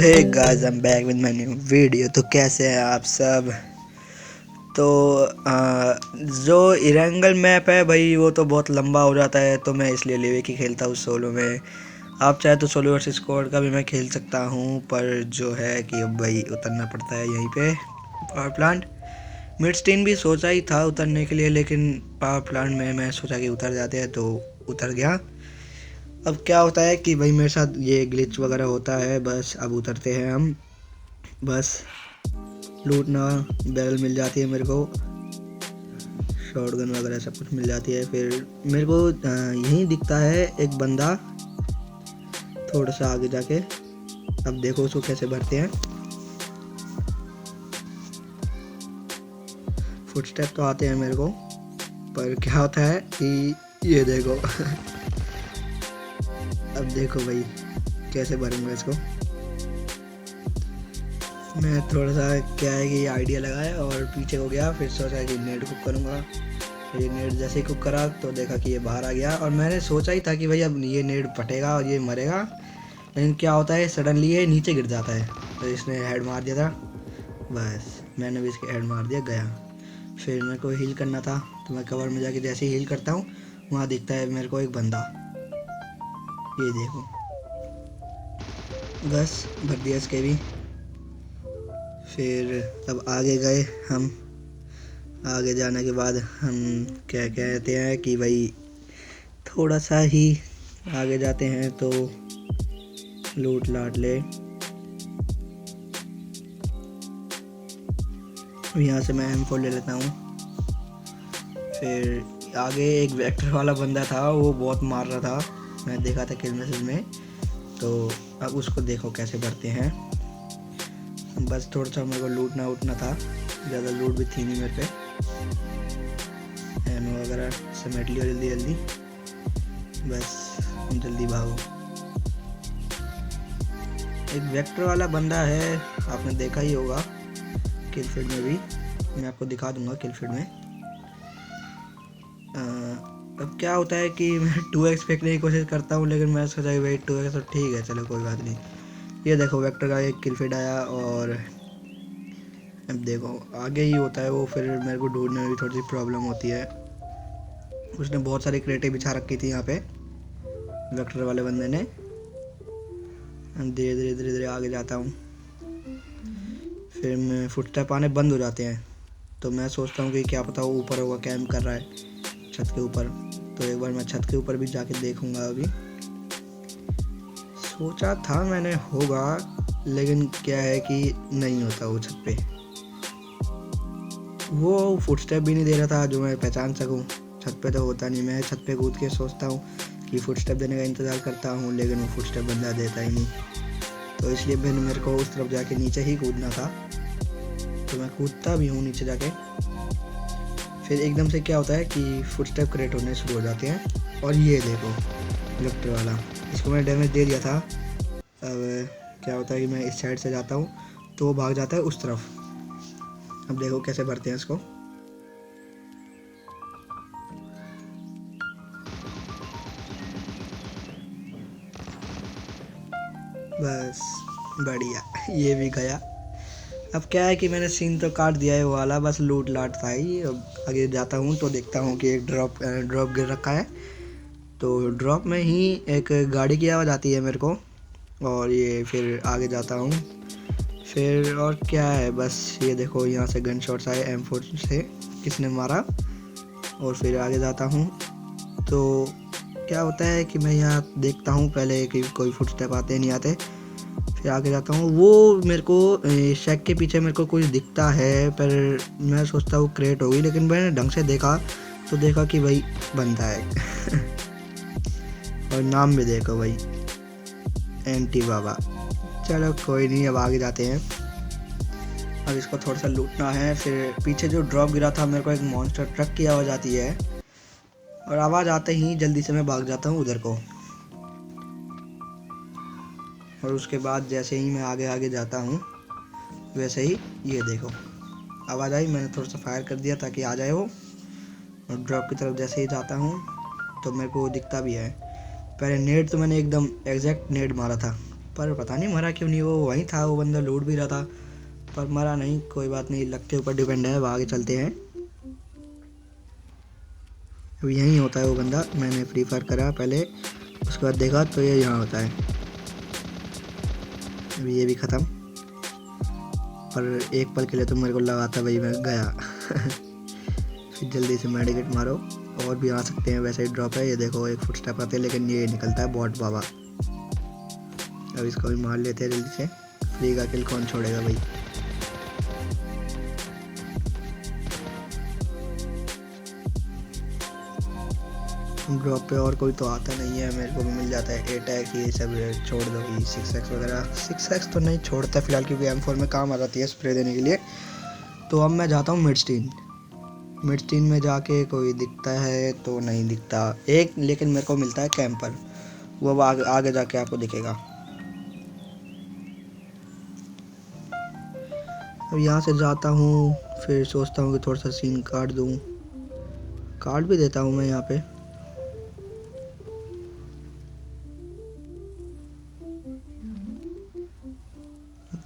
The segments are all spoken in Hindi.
Hey guys, I am back with my new video. तो कैसे हैं आप सब। तो जो इरेंगल मैप है भाई, वो तो बहुत लंबा हो जाता है, तो मैं इसलिए लिविक ही खेलता हूँ सोलो में। आप चाहे तो सोलो वर्सेस स्क्वाड का भी मैं खेल सकता हूँ, पर जो है कि अब भाई उतरना पड़ता है यहीं पे पावर प्लांट। मिडस्टीन भी सोचा ही था उतरने के लिए, लेकिन पावर प्लांट में मैं सोचा कि उतर जाते हैं, तो उतर गया। अब क्या होता है कि भाई मेरे साथ ये ग्लिच वगैरह होता है। बस अब उतरते हैं हम। बस लूटना, बैरल मिल जाती है मेरे को, शॉटगन वगैरह सब कुछ मिल जाती है। फिर मेरे को यहीं दिखता है एक बंदा, थोड़ा सा आगे जाके। अब देखो उसको कैसे भरते हैं। फुटस्टेप तो आते हैं मेरे को, पर क्या होता है कि ये देखो अब देखो भाई कैसे भरूंगा इसको। मैं थोड़ा सा क्या है कि आइडिया लगाया और पीछे हो गया। फिर सोचा कि नेट कुक करूँगा। फिर ये नेट जैसे ही कुक करा तो देखा कि ये बाहर आ गया, और मैंने सोचा ही था कि भाई अब ये नेट फटेगा और ये मरेगा। लेकिन क्या होता है, सडनली ये नीचे गिर जाता है, तो इसने हेड मार दिया था। बस मैंने भी इसके हेड मार दिया, गया। फिर मेरे को हील करना था, तो मैं कवर में जाके जैसे ही हील करता हूँ, वहाँ दिखता है मेरे को एक बंदा। ये देखो, बस भर दिया इसके भी। फिर अब आगे गए हम। आगे जाने के बाद हम क्या कहते हैं कि भाई थोड़ा सा ही आगे जाते हैं तो लूट लाट ले। यहाँ से मैं M4 ले लेता हूँ। फिर आगे एक वेक्टर वाला बंदा था, वो बहुत मार रहा था, मैं देखा था किल मैसेज में। तो अब उसको देखो कैसे भरते हैं। बस थोड़ा सा मेरे को लूटना उठना था, ज़्यादा लूट भी थी नहीं मेरे पे। एमो वगैरह समेट लियो जल्दी जल्दी, बस जल्दी भागो। एक वेक्टर वाला बंदा है, आपने देखा ही होगा किल फीड में भी, मैं आपको दिखा दूंगा किल फीड में। अब क्या होता है कि मैं 2x फेंकने की कोशिश करता हूँ, लेकिन मैं सोचा कि भाई 2x तो ठीक है, चलो कोई बात नहीं। ये देखो वेक्टर का एक किल फीड आया, और अब देखो आगे ही होता है वो। फिर मेरे को ढूंढने में भी थोड़ी सी प्रॉब्लम होती है। उसने बहुत सारी क्रेटें बिछा रखी थी यहाँ पे, वेक्टर वाले बंदे ने। धीरे धीरे धीरे धीरे आगे जाता हूँ। फिर मैं फुटस्टेप आने बंद हो जाते हैं, तो मैं सोचता हूँ कि क्या पता वो ऊपर होगा, कैंप कर रहा है छत के ऊपर। तो एक बार मैं छत के ऊपर भी जाके देखूंगा। अभी सोचा था मैंने होगा, लेकिन क्या है कि नहीं होता वो छत पे। वो फुटस्टेप भी नहीं दे रहा था जो मैं पहचान सकूं। छत पे तो होता नहीं, मैं छत पे कूद के सोचता हूँ कि फुटस्टेप देने का इंतज़ार करता हूँ, लेकिन वो फुटस्टेप बंदा देता ही नहीं। तो इसलिए मेरे को उस तरफ जाके नीचे ही कूदना था, तो मैं कूदता भी हूँ नीचे जाके। फिर एकदम से क्या होता है कि फुटस्टेप क्रिएट होने शुरू हो जाते हैं। और ये देखो इलेक्टर वाला, इसको मैंने डैमेज दे दिया था। अब क्या होता है कि मैं इस साइड से जाता हूँ, तो वो भाग जाता है उस तरफ। अब देखो कैसे भरते हैं इसको। बस बढ़िया, ये भी गया। अब क्या है कि मैंने सीन तो काट दिया है वो वाला, बस लूट लाट था ही। अब आगे जाता हूँ तो देखता हूँ कि एक ड्रॉप गिर रखा है। तो ड्रॉप में ही एक गाड़ी की आवाज़ आती है मेरे को, और ये फिर आगे जाता हूँ। फिर और क्या है, बस ये देखो यहाँ से गन शॉट्स आए M4 से, किसने मारा। और फिर आगे जाता हूँ तो क्या होता है कि मैं यहाँ देखता हूँ पहले कि कोई फुटस्टेप आते नहीं आते। फिर आगे जाता हूँ, वो मेरे को शेक के पीछे मेरे को कुछ दिखता है, पर मैं सोचता हूँ क्रिएट होगी, लेकिन मैंने ढंग से देखा तो देखा कि भाई बनता है और नाम भी देखो भाई, एंटी बाबा। चलो कोई नहीं, अब आगे जाते हैं। अब इसको थोड़ा सा लूटना है। फिर पीछे जो ड्रॉप गिरा था, मेरे को एक मॉन्स्टर ट्रक की आवाज़ आती है, और आवाज़ आते ही जल्दी से मैं भाग जाता हूँ उधर को। और उसके बाद जैसे ही मैं आगे आगे जाता हूँ, वैसे ही ये देखो आवाज़ आई, मैंने थोड़ा सा फायर कर दिया ताकि आ जाए वो। और ड्रॉप की तरफ जैसे ही जाता हूँ तो मेरे को दिखता भी है। पहले नेट तो मैंने एकदम एग्जैक्ट नेट मारा था, पर पता नहीं मरा क्यों नहीं। वो वहीं था, वो बंदा लूट भी रहा था पर मरा नहीं। कोई बात नहीं, लक के ऊपर डिपेंड है। अब आगे चलते हैं। अब यहीं होता है वो बंदा। मैंने फ्री फायर करा पहले, उसके बाद देखा तो ये यहाँ होता है। अब ये भी ख़त्म। पर एक पल के लिए तो मेरे को लगा था भाई मैं गया। फिर जल्दी से मेडिकेट मारो। और भी आ सकते हैं, वैसे ही ड्रॉप है। ये देखो एक फुटस्टेप आते हैं, लेकिन ये निकलता है बॉट बाबा। अब इसको भी मार लेते हैं जल्दी से। फ्री का किल कौन छोड़ेगा भाई। ड्रॉप पे और कोई तो आता नहीं है, मेरे को भी मिल जाता है 8x। ये सब छोड़ दो कि 6x वगैरह। 6x तो नहीं छोड़ता फिलहाल, क्योंकि M4 में काम आ जाती है स्प्रे देने के लिए। तो अब मैं जाता हूँ मिडस्टीन। मिडस्टीन में जाके कोई दिखता है तो नहीं दिखता एक, लेकिन मेरे को मिलता है कैंपर। वो अब आगे जाके आपको दिखेगा। अब यहाँ से जाता हूँ, फिर सोचता हूँ कि थोड़ा सा सीन काट दूँ। काट भी देता हूँ मैं यहाँ पे।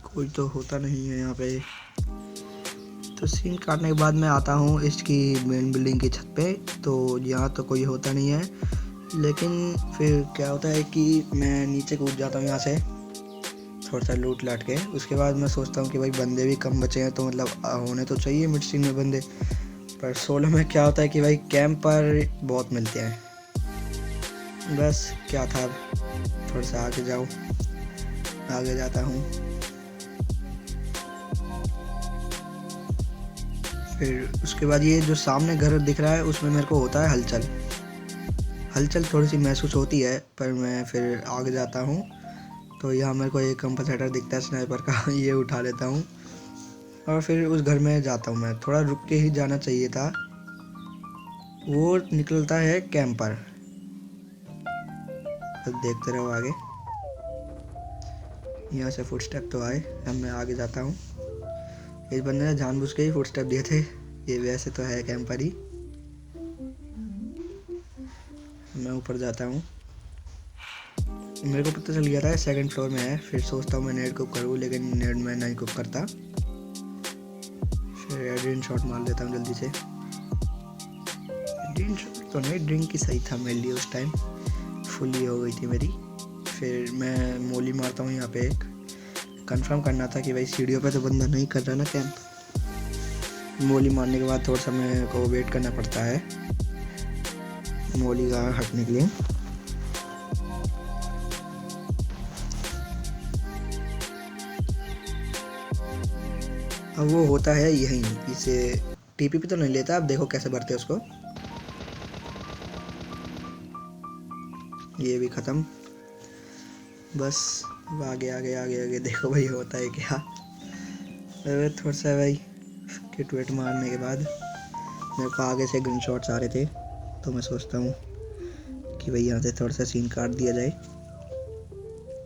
कोई तो होता नहीं है यहाँ पे। तो सीन काटने के बाद मैं आता हूँ इसकी मेन बिल्डिंग की छत पे। तो यहाँ तो कोई होता नहीं है, लेकिन फिर क्या होता है कि मैं नीचे कूद जाता हूँ यहाँ से थोड़ा सा लूट लाट के। उसके बाद मैं सोचता हूँ कि भाई बंदे भी कम बचे हैं, तो मतलब होने तो चाहिए मिड सीन में बंदे। पर 16 में क्या होता है कि भाई कैंप पर बहुत मिलते हैं। बस क्या था, थोड़ा सा आगे जाओ। आगे जाता हूँ। फिर उसके बाद ये जो सामने घर दिख रहा है, उसमें मेरे को होता है हलचल। हलचल थोड़ी सी महसूस होती है, पर मैं फिर आगे जाता हूँ। तो यहाँ मेरे को एक कंपनसेटर दिखता है स्नाइपर का। ये उठा लेता हूँ और फिर उस घर में जाता हूँ। मैं थोड़ा रुक के ही जाना चाहिए था। वो निकलता है कैंपर। अब देखते रहो आगे। यहाँ से फुटस्टेप तो आए। अब मैं आगे जाता हूँ। इस बंदे ने जानबूझ के ही फुटस्टेप दिए थे। ये वैसे तो है कैंपर ही। मैं ऊपर जाता हूँ। मेरे को पता चल गया था सेकंड फ्लोर में है। फिर सोचता हूँ मैं नेट कुक करूँ, लेकिन नेट में नहीं कुक करता। फिर एड्रीन शॉट मार लेता हूँ जल्दी से। एड्रीन शॉट तो नहीं, ड्रिंक ही सही था मेरे लिए उस टाइम। फुली हो गई थी मेरी। फिर मैं मोली मारता हूँ यहाँ पे। एक कंफर्म करना था कि भाई सीढ़ियों पे तो बंदा नहीं कर रहा ना कैंप। मोली मारने के बाद थोड़ा सा मेरे को वेट करना पड़ता है मोली का हटने के लिए। अब वो होता है यहीं। इसे टीपी पे तो नहीं लेता। अब देखो कैसे भरते हैं उसको। ये भी ख़त्म। बस अब आगे आगे आगे आगे देखो भाई होता है क्या। अरे थोड़ा सा भाई किट वेट मारने के बाद मेरे को आगे से गन शॉट्स आ रहे थे, तो मैं सोचता हूँ कि भाई यहाँ से थोड़ा सा सीन काट दिया जाए।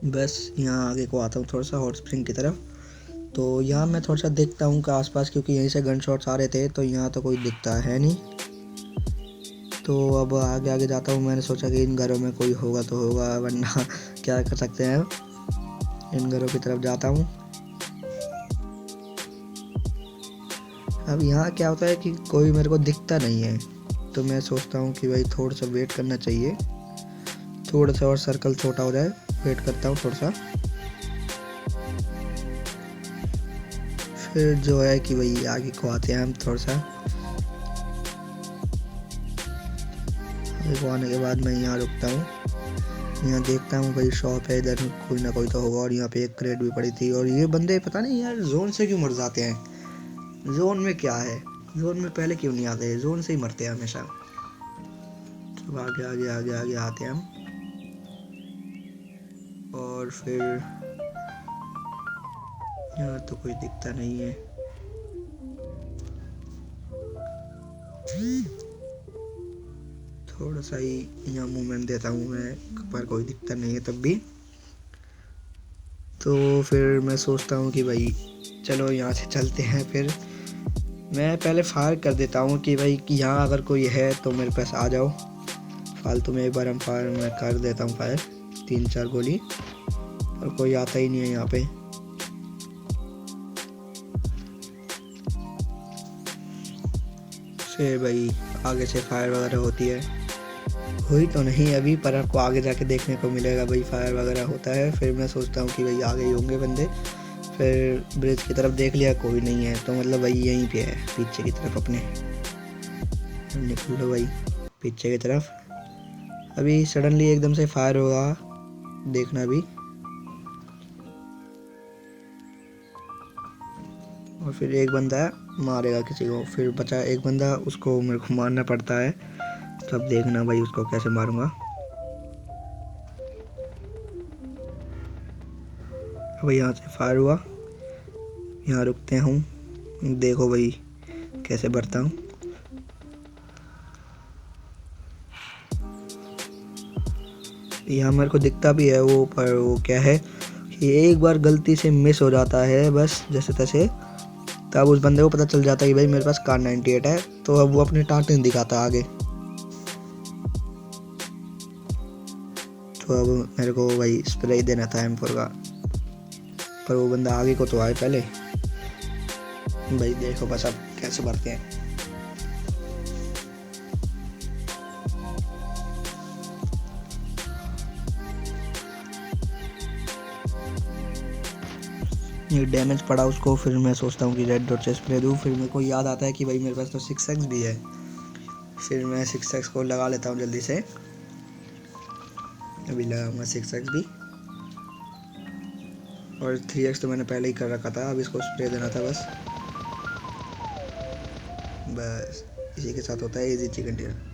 बस यहाँ आगे को आता हूँ थोड़ा सा हॉट स्प्रिंग की तरफ। तो यहाँ मैं थोड़ा सा देखता हूँ कि आसपास, क्योंकि यहीं से गन शॉट्स आ रहे थे। तो यहाँ तो कोई दिखता है नहीं। तो अब आगे आगे जाता हूँ। मैंने सोचा कि इन घरों में कोई होगा तो होगा, वरना क्या कर सकते हैं। इन घरों की तरफ जाता हूँ। अब यहाँ क्या होता है कि कोई मेरे को दिखता नहीं है। तो मैं सोचता हूँ कि भाई थोड़ा सा वेट करना चाहिए, थोड़ा सा और सर्कल छोटा हो जाए। वेट करता हूँ थोड़ा सा। फिर जो है कि भाई आगे को आते हैं हम थोड़ा सा। आगे को आने के बाद मैं यहाँ रुकता हूँ। यहाँ देखता हूँ भाई शॉप है, इधर कोई ना कोई तो होगा। और यहाँ पे एक क्रेट भी पड़ी थी। और ये बंदे पता नहीं यार जोन से क्यों मर जाते हैं। जोन में क्या है, जोन में पहले क्यों नहीं आते। जोन से ही मरते हैं हमेशा। तो आगे आगे आगे आगे आते हैं हम। और फिर यहाँ तो कोई दिखता नहीं है। थोड़ा सा ही यहाँ मूवमेंट देता हूँ मैं, पर कोई दिखता नहीं है तब भी। तो फिर मैं सोचता हूँ कि भाई चलो यहाँ से चलते हैं। फिर मैं पहले फायर कर देता हूँ कि भाई कि यहाँ अगर कोई है तो मेरे पास आ जाओ। फालतू में एक बार हम फायर मैं कर देता हूँ फायर 3-4 गोली। और कोई आता ही नहीं है यहाँ पे। से भाई आगे से फायर वगैरह होती है, हुई तो नहीं अभी, पर आपको आगे जाके देखने को मिलेगा भाई फायर वगैरह होता है। फिर मैं सोचता हूँ कि भाई आगे ही होंगे बंदे। फिर ब्रिज की तरफ देख लिया, कोई नहीं है, तो मतलब भाई यहीं पे है पीछे की तरफ अपने। निकल लो भाई पीछे की तरफ। अभी सडनली एकदम से फायर होगा, देखना भी। और फिर एक बंदा मारेगा किसी को, फिर बचा एक बंदा, उसको मेरे को मारना पड़ता है। तो अब देखना भाई उसको कैसे मारूंगा। अब यहाँ से फायर हुआ, यहाँ रुकते हूँ, देखो भाई कैसे बढ़ता हूँ। यहाँ मेरे को दिखता भी है वो, पर वो क्या है कि एक बार गलती से मिस हो जाता है बस जैसे तैसे, तब उस बंदे को पता चल जाता है कि भाई मेरे पास कार 98 है, तो अब वो अपने टाँट नहीं दिखाता आगे। तो अब मेरे को भाई स्प्रे ही देना था M4 का, पर वो बंदा आगे को तो आए पहले। भाई देखो बस अब कैसे भरते हैं। ये डैमेज पड़ा उसको, फिर मैं सोचता हूँ कि रेड डॉट से स्प्रे दूँ। फिर मेरे को याद आता है कि भाई मेरे पास तो 6x भी है। फिर मैं 6x को लगा लेता हूँ जल्दी से। अभी लगाऊंगा 6x भी, और 3x तो मैंने पहले ही कर रखा था, अब इसको स्प्रे देना था बस। इसी के साथ होता है इजी चिकन डिनर।